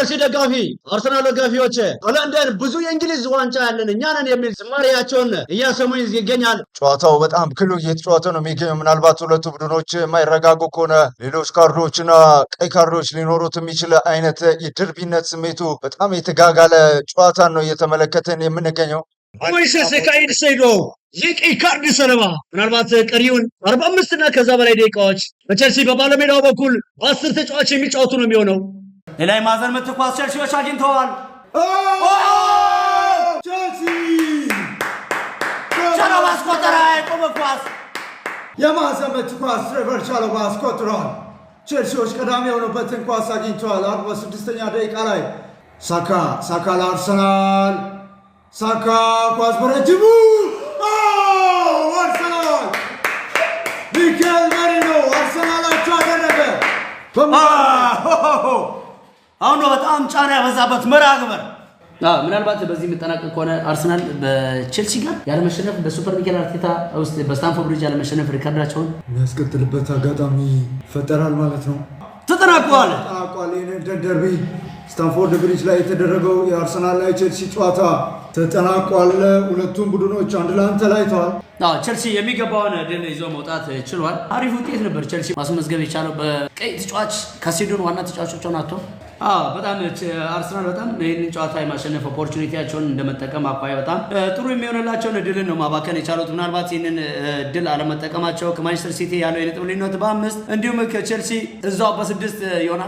የቼልሲ ደጋፊ አርሰናል ደጋፊዎች ለንደን ብዙ የእንግሊዝ ዋንጫ ያለን እኛ ነን የሚል ዝማሬያቸውን እያሰሙ ይገኛል። ጨዋታው በጣም ክሉ እየተጫወተ ነው የሚገኘው። ምናልባት ሁለቱ ቡድኖች የማይረጋጉ ከሆነ ሌሎች ካርዶችና ቀይ ካርዶች ሊኖሩት የሚችል አይነት የደርቢነት ስሜቱ በጣም የተጋጋለ ጨዋታን ነው እየተመለከተን የምንገኘው። ሞይሴስ ካይሴዶ የቀይ ካርድ ሰለባ ምናልባት ቀሪውን 45 እና ከዛ በላይ ደቂቃዎች በቼልሲ በባለሜዳው በኩል በ10 ተጫዋች የሚጫወቱ ነው የሚሆነው። ሌላ የማዕዘን ምት ኳስ ቼልሲዎች አግኝተዋል። ቼልሲ ቻሎባ አስቆጠረ። የቆመ ኳስ የማዕዘን ምት ኳስ ትሬቨር ቻሎባ አስቆጥሯል። ቼልሲዎች ቀዳሚ የሆኑበትን ኳስ አግኝተዋል። 46ኛ ደቂቃ ላይ ሳካ ለአርሰናል ሳካ ኳስ በረጅሙ አርሰናል ሚካኤል ሜሪኖ አርሰናላቸው አደረገ። አሁን ነው በጣም ጫና ያበዛበት መርሃ ግብር። ምናልባት በዚህ የሚጠናቀቅ ከሆነ አርሰናል በቼልሲ ጋር ያለመሸነፍ በሱፐር ሚኬል አርቴታ ውስጥ በስታንፎርድ ብሪጅ ያለመሸነፍ ሪካርዳቸውን የሚያስቀጥልበት አጋጣሚ ይፈጠራል ማለት ነው። ተጠናቋል። ይህንን ደርቢ ስታንፎርድ ብሪጅ ላይ የተደረገው የአርሰናል ላይ ቼልሲ ጨዋታ ተጠናቋል። ሁለቱም ቡድኖች አንድ ለአንድ ተለያይተዋል። ቼልሲ የሚገባውን ድል ይዞ መውጣት ችሏል። አሪፍ ውጤት ነበር ቼልሲ ማስመዝገብ የቻለው በቀይ ተጫዋች ካሴዶን ዋና ተጫዋቾችን አጥቶ። በጣም አርሰናል በጣም ይህንን ጨዋታ የማሸነፍ ኦፖርቹኒቲያቸውን እንደመጠቀም አኳያ በጣም ጥሩ የሚሆንላቸውን ድልን ነው ማባከን የቻሉት። ምናልባት ይህንን ድል አለመጠቀማቸው ከማንቸስተር ሲቲ ያለው የነጥብ ልዩነት በ5 እንዲሁም ከቼልሲ እዛው በ6 ይሆናል።